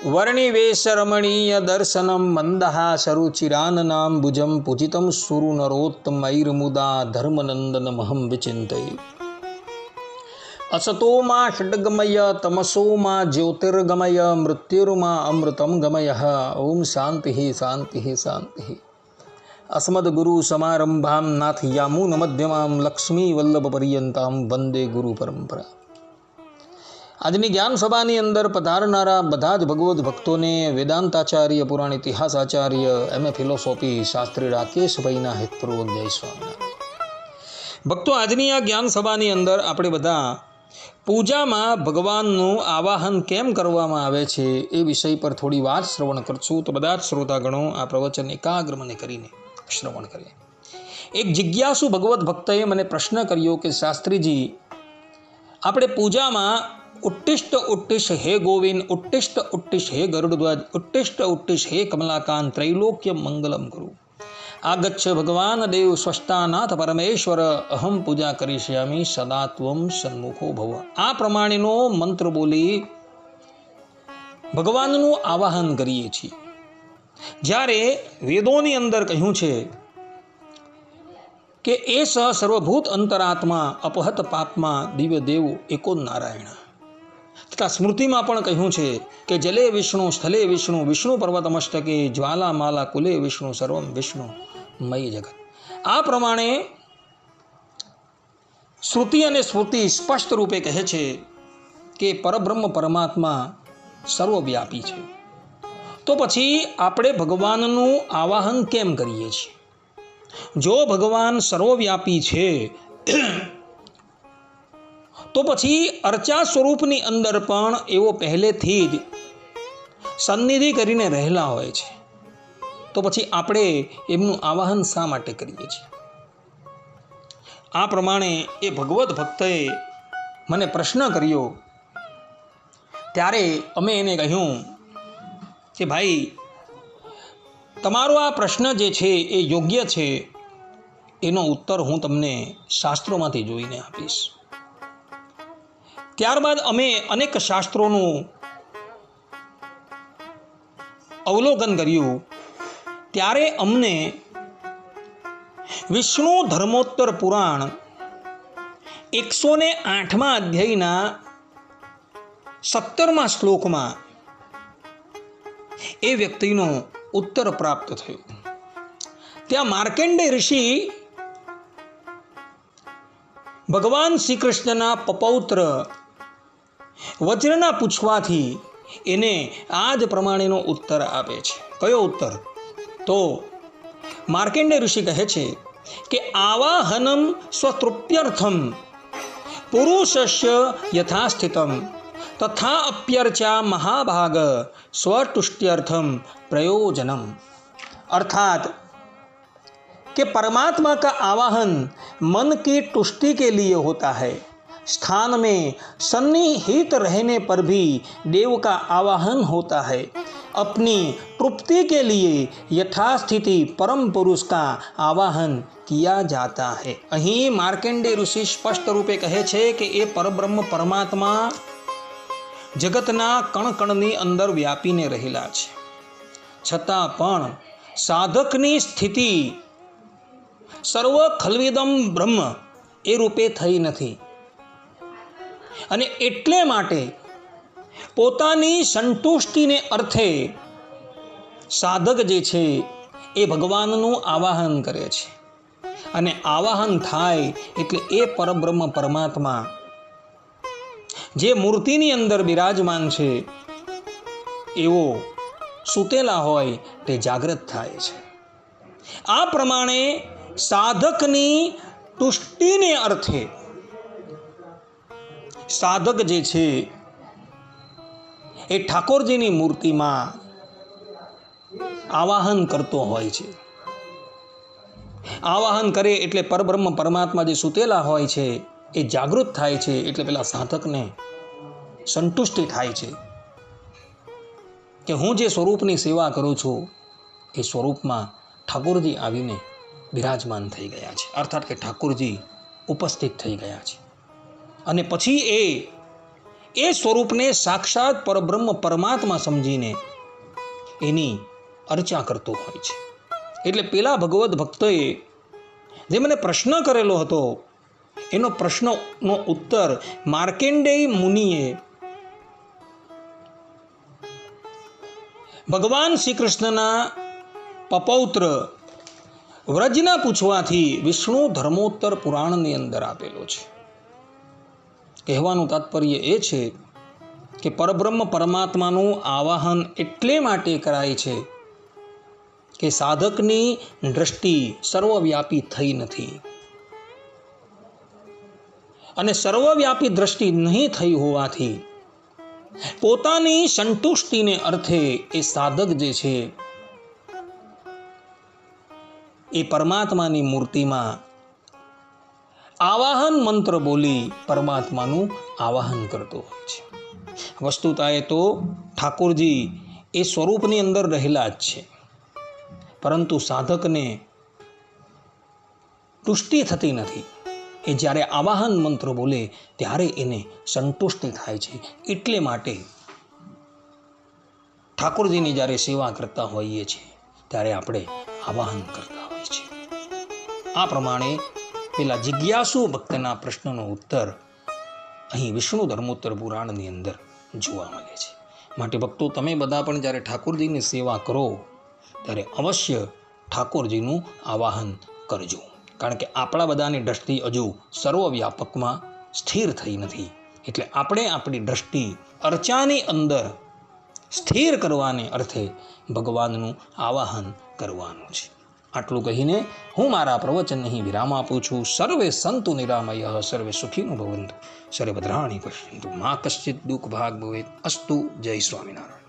वर्णिवेशरमणीय दर्शनम मंदहासरुचिराननां भुजं पूजितं सुरनरोत्तमैर्मुदा धर्मनंदन महं विचिन्तये। असतो मा षड्गमय तमसो मा ज्योतिर्गमय मृत्युर्मा अमृतं गमयः। ओम शांति शांति शांति। अस्मद्गुरु समारंभां नाथयामून मध्यमां लक्ष्मी वल्लभ पर्यंतां वंदे गुरु परंपरा। આજની જ્ઞાન સભાની અંદર પધારનારા બધા જ ભગવદ્ ભક્તોને વેદાંતાચાર્ય પુરાણ ઇતિહાસાચાર્ય એમએ ફિલોસોફી શાસ્ત્રી રાકેશભાઈના હિતપૂર્વક જય સ્વામિનારાયણ। ભક્તો, આજની આ જ્ઞાન સભાની અંદર આપણે બધા પૂજામાં ભગવાનનું આવાહન કેમ કરવામાં આવે છે એ વિષય પર થોડી વાત શ્રવણ કરશું। તો બધા જ શ્રોતાગણો આ પ્રવચન એકાગ્ર મને કરીને શ્રવણ કરીએ। એક જિજ્ઞાસુ ભગવદ્ ભક્તએ મને પ્રશ્ન કર્યો કે શાસ્ત્રીજી, આપણે પૂજામાં ઉત્તિષ્ઠ ઉત્તિષ્ઠ હે ગોવિંદ, ઉત્તિષ્ઠ ઉત્તિષ્ઠ હે ગરુડધ્વજ, ઉત્તિષ્ઠ ઉત્તિષ્ઠ હે કમલાકાંત, ત્રૈલોક્ય મંગલમ ગુરુ, આગચ્છ ભગવાન દેવ સ્વસ્તાનાથ પરમેશ્વર, અહમ પૂજા કરીષ્યામિ સદા ત્વમ સન્મુખો ભવ, આ પ્રમાણેનો મંત્ર બોલી ભગવાનનું આવાહન કરીએ છીએ। જ્યારે વેદોની અંદર કહ્યું છે કે એ સર્વભૂત અંતરાત્મા અપહત પાપમાં દિવ્ય દેવ એકો નારાયણ, તથા સ્મૃતિમાં પણ કહ્યું છે કે જલે વિષ્ણુ સ્થલે વિષ્ણુ વિષ્ણુ પર્વતમસ્તકે જ્વાલા માલા કુલે વિષ્ણુ સર્વમ વિષ્ણુ મય જગત। આ પ્રમાણે શ્રુતિ અને સ્મૃતિ સ્પષ્ટ રૂપે કહે છે કે પરબ્રહ્મ પરમાત્મા સર્વવ્યાપી છે। તો પછી આપણે ભગવાનનું આવાહન કેમ કરીએ છીએ? જો ભગવાન સર્વવ્યાપી છે તો પછી અર્ચા સ્વરૂપની અંદર પણ એવો પહેલેથી જ સન્નિધિ કરીને રહેલા હોય છે। તો પછી આપણે એમનું આવાહન શા માટે કરીએ છીએ? આ પ્રમાણે એ ભગવદ્ ભક્તએ મને પ્રશ્ન કર્યો। ત્યારે અમે એને કહ્યું કે ભાઈ, તમારો આ પ્રશ્ન જે છે એ યોગ્ય છે, એનો ઉત્તર હું તમને શાસ્ત્રોમાંથી જોઈને આપીશ। ત્યારબાદ અમે અનેક શાસ્ત્રોનું અવલોકન કર્યું। ત્યારે અમને વિષ્ણુ ધર્મોત્તર પુરાણ 108મા અધ્યાયના 17મા શ્લોકમાં એ વ્યક્તિનો ઉત્તર પ્રાપ્ત થયો। ત્યાં માર્કંડેય ઋષિ ભગવાન શ્રી કૃષ્ણના પપૌત્ર વજ્રના પૂછવાથી એને આ જ પ્રમાણેનો ઉત્તર આપે છે। કયો ઉત્તર? તો માર્કંડેય ઋષિ કહે છે કે આવાહનમ સ્વતૃપ્યર્થમ પુરુષસ્ય યથાસ્થિતમ તથા અપ્યર્ચા મહાભાગ स्वतुष्ट्यर्थम प्रयोजनम। अर्थात कि परमात्मा का आवाहन मन की तुष्टि के लिए होता है। स्थान में सन्निहित रहने पर भी देव का आवाहन होता है। अपनी तृप्ति के लिए यथास्थिति परम पुरुष का आवाहन किया जाता है। અહીં માર્કંડેય ઋષિ સ્પષ્ટ રૂપે કહે છે કે એ પરબ્રહ્મ પરમાત્મા જગતના કણકણની અંદર વ્યાપીને રહેલા છે, છતાં પણ સાધકની સ્થિતિ સર્વ ખલ્વિદમ બ્રહ્મ એ રૂપે થઈ નથી, અને એટલે માટે પોતાની સંતુષ્ટિને અર્થે સાધક જે છે એ ભગવાનનું આવાહન કરે છે, અને આવાહન થાય એટલે એ પરબ્રહ્મ પરમાત્મા જે મૂર્તિની અંદર બિરાજમાન છે એવો સૂતેલા હોય તે જાગૃત થાય છે। આ પ્રમાણે સાધકની તુષ્ટિને અર્થે સાધક જે છે એ ઠાકોરજીની મૂર્તિમાં આવાહન કરતો હોય છે। આવાહન કરે એટલે પરબ્રહ્મ પરમાત્મા જે સૂતેલા હોય છે એ જાગૃત થાય છે, એટલે પેલા સાધકને સંતુષ્ટિ થાય છે કે હું જે સ્વરૂપની સેવા કરું છું એ સ્વરૂપમાં ઠાકોરજી આવીને બિરાજમાન થઈ ગયા છે, અર્થાત કે ઠાકોરજી ઉપસ્થિત થઈ ગયા છે। અને પછી એ સ્વરૂપને સાક્ષાત પરબ્રહ્મ પરમાત્મા સમજીને એની અર્ચા કરતો હોય છે. એટલે પેલા ભગવદ્ ભક્તોએ જે મને પ્રશ્ન કરેલો હતો એનો પ્રશ્નનો ઉત્તર માર્કેન્ડેય મુનિએ ભગવાન શ્રી કૃષ્ણના પપૌત્ર વ્રજના પૂછવાથી વિષ્ણુ ધર્મોત્તર પુરાણની અંદર આપેલો છે. કહેવાનું તાત્પર્ય એ છે કે પરબ્રહ્મ પરમાત્માનું આવાહન એટલે માટે કરાય છે કે સાધકની દ્રષ્ટિ સર્વવ્યાપી થઈ નથી, અને સર્વવ્યાપી દ્રષ્ટિ નહીં થઈ હોવાથી પોતાની સંતુષ્ટિને અર્થે એ સાધક જે છે એ પરમાત્માની મૂર્તિમાં આવાહન મંત્ર બોલી પરમાત્માનું આવાહન કરતો હોય છે. વસ્તુતાએ તો ઠાકોરજી એ સ્વરૂપની અંદર રહેલા જ છે, પરંતુ સાધકને તુષ્ટિ થતી નથી. એ જ્યારે આવાહન મંત્ર બોલે ત્યારે એને સંતુષ્ટિ થાય છે. એટલે માટે ઠાકોરજીની જ્યારે સેવા કરતા હોઈએ છીએ ત્યારે આપણે આવાહન કરતા હોઈએ છીએ. આ પ્રમાણે પેલા જિજ્ઞાસુ ભક્તના પ્રશ્નનો ઉત્તર અહીં વિષ્ણુ ધર્મોત્તર પુરાણની અંદર જોવા મળે છે. માટે ભક્તો, તમે બધા પણ જ્યારે ઠાકોરજીની સેવા કરો ત્યારે અવશ્ય ઠાકોરજીનું આવાહન કરજો. કારણ કે આપણા બધાની દ્રષ્ટિ હજુ સર્વવ્યાપકમાં સ્થિર થઈ નથી. એટલે આપણે આપણી દ્રષ્ટિ અર્ચાની અંદર સ્થિર કરવાને અર્થે ભગવાનનું આવાહન કરવાનું છે. આટલું કહીને હું મારા પ્રવચન અહીં વિરામ આપું છું. સર્વે સંતુ નિરામય, સર્વે સુખીનો ભવંતુ, સર્વે ભદ્રાણી પશ્યંતુ, મા કશ્ચિત દુઃખ ભાગ ભવેત. અસ્તુ. જય સ્વામિનારાયણ.